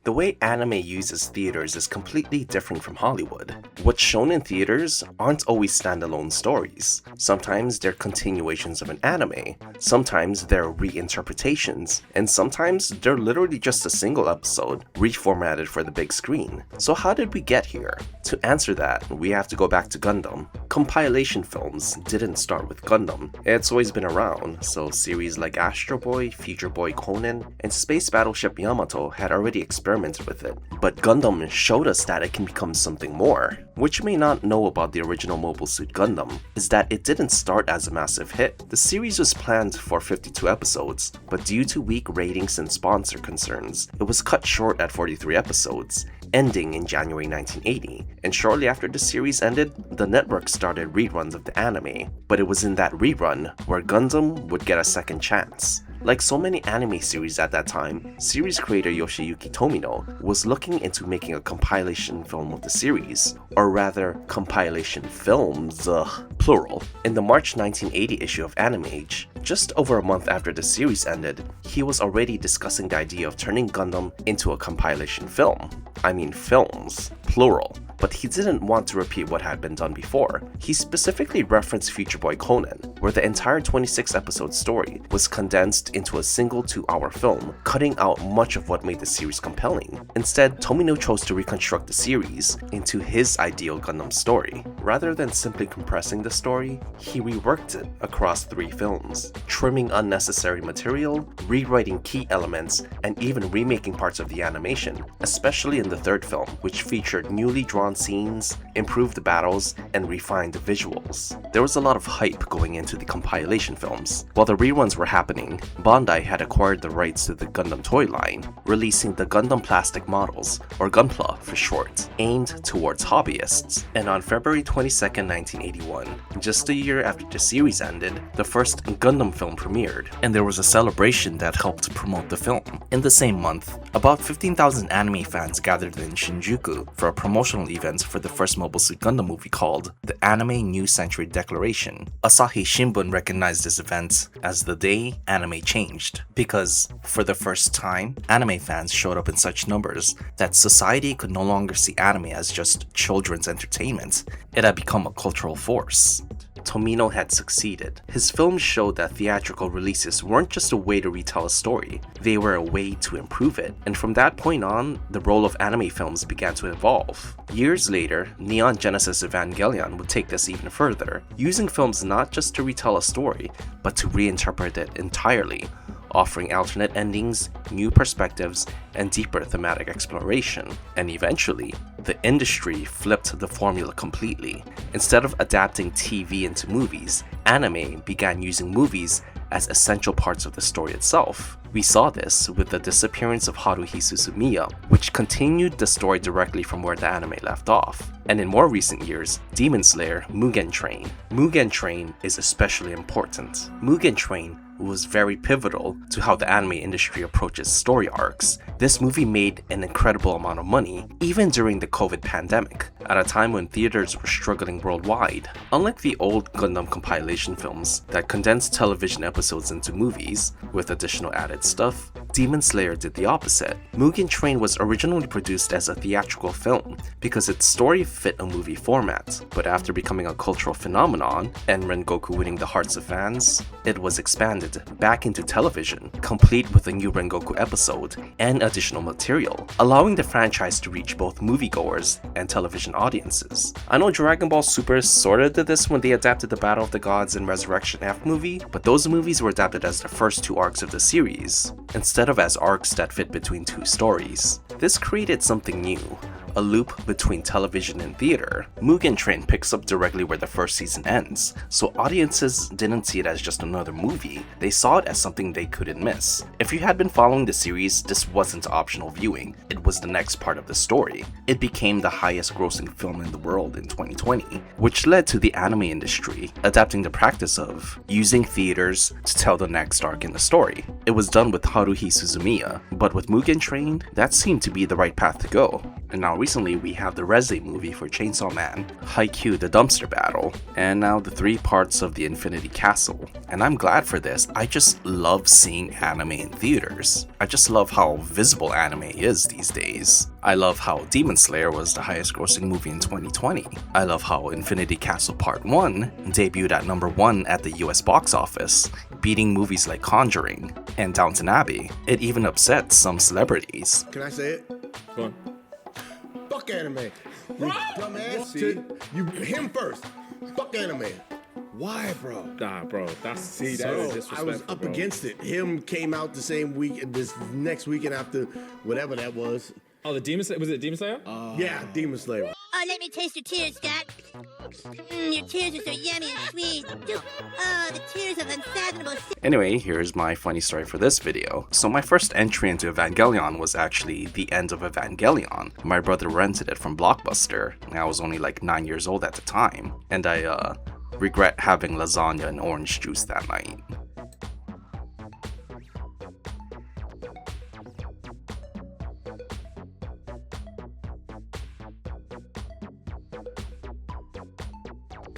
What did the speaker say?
The way anime uses theaters is completely different from Hollywood. What's shown in theaters aren't always standalone stories. Sometimes they're continuations of an anime, sometimes they're reinterpretations, and sometimes they're literally just a single episode, reformatted for the big screen. So how did we get here? To answer that, we have to go back to Gundam. Compilation films didn't start with Gundam. It's always been around, so series like Astro Boy, Future Boy Conan, and Space Battleship Yamato had already experimented with it. But Gundam showed us that it can become something more. What you may not know about the original Mobile Suit Gundam is that it didn't start as a massive hit. The series was planned for 52 episodes, but due to weak ratings and sponsor concerns, it was cut short at 43 episodes, ending in January 1980, and shortly after the series ended, the network started reruns of the anime, but it was in that rerun where Gundam would get a second chance. Like so many anime series at that time, series creator Yoshiyuki Tomino was looking into making a compilation film of the series, or rather, compilation films, plural. In the March 1980 issue of Anime Age, just over a month after the series ended, he was already discussing the idea of turning Gundam into a compilation film. I mean films, plural. But he didn't want to repeat what had been done before. He specifically referenced Future Boy Conan, where the entire 26-episode story was condensed into a single 2-hour film, cutting out much of what made the series compelling. Instead, Tomino chose to reconstruct the series into his ideal Gundam story. Rather than simply compressing the story, he reworked it across 3 films, trimming unnecessary material, rewriting key elements, and even remaking parts of the animation, especially in the 3rd film, which featured newly drawn scenes, improved battles, and refined visuals. There was a lot of hype going into the compilation films. While the reruns were happening, Bandai had acquired the rights to the Gundam toy line, releasing the Gundam plastic models, or Gunpla for short, aimed towards hobbyists. And on February 22, 1981, just a year after the series ended, the first Gundam film premiered, and there was a celebration that helped promote the film. In the same month, about 15,000 anime fans gathered in Shinjuku for a promotional event for the first Mobile Suit Gundam movie called the Anime New Century Declaration. Asahi Shimbun recognized this event as the day anime changed, because for the first time, anime fans showed up in such numbers that society could no longer see anime as just children's entertainment. It had become a cultural force. Tomino had succeeded. His films showed that theatrical releases weren't just a way to retell a story, they were a way to improve it. And from that point on, the role of anime films began to evolve. Years later, Neon Genesis Evangelion would take this even further, using films not just to retell a story, but to reinterpret it entirely, offering alternate endings, new perspectives, and deeper thematic exploration. And eventually, the industry flipped the formula completely. Instead of adapting TV into movies, anime began using movies as essential parts of the story itself. We saw this with the disappearance of Haruhi Suzumiya, which continued the story directly from where the anime left off. And in more recent years, Demon Slayer Mugen Train. Mugen Train is especially important. Mugen Train was very pivotal to how the anime industry approaches story arcs. This movie made an incredible amount of money, even during the COVID pandemic, at a time when theaters were struggling worldwide. Unlike the old Gundam compilation films that condensed television episodes into movies, with additional added stuff, Demon Slayer did the opposite. Mugen Train was originally produced as a theatrical film because its story fit a movie format, but after becoming a cultural phenomenon and Rengoku winning the hearts of fans, it was expanded back into television, complete with a new Rengoku episode and additional material, allowing the franchise to reach both moviegoers and television audiences. I know Dragon Ball Super sorta did this when they adapted the Battle of the Gods and Resurrection F movie, but those movies were adapted as the first 2 arcs of the series, instead of as arcs that fit between 2 stories. This created something new, a loop between television and theater. Mugen Train picks up directly where the first season ends, so audiences didn't see it as just another movie, they saw it as something they couldn't miss. If you had been following the series, this wasn't optional viewing, it was the next part of the story. It became the highest grossing film in the world in 2020, which led to the anime industry adapting the practice of using theaters to tell the next arc in the story. It was done with Haruhi Suzumiya, but with Mugen Train, that seemed to be the right path to go. And now recently we have the Reze movie for Chainsaw Man, Haikyuu the Dumpster Battle, and now the 3 parts of the Infinity Castle. And I'm glad for this. I just love seeing anime in theaters. I just love how visible anime is these days. I love how Demon Slayer was the highest grossing movie in 2020. I love how Infinity Castle Part 1 debuted at number 1 at the US box office, beating movies like Conjuring and Downton Abbey. It even upset some celebrities. Can I say it? Go on. Fuck anime. Bro, dumbass. Him first. Fuck anime. Why, bro? Nah, bro. That is So disrespectful. I was up against it. Him came out the same week, this next weekend after whatever that was. Oh, the Demon Slayer? Was it Demon Slayer? Yeah, Demon Slayer. Oh, let me taste your tears, Scott. Your tears are so yummy and sweet. Oh, the tears of unfathomable. Anyway, here's my funny story for this video. So my first entry into Evangelion was actually the end of Evangelion. My brother rented it from Blockbuster, and I was only like 9 years old at the time. And I regret having lasagna and orange juice that night.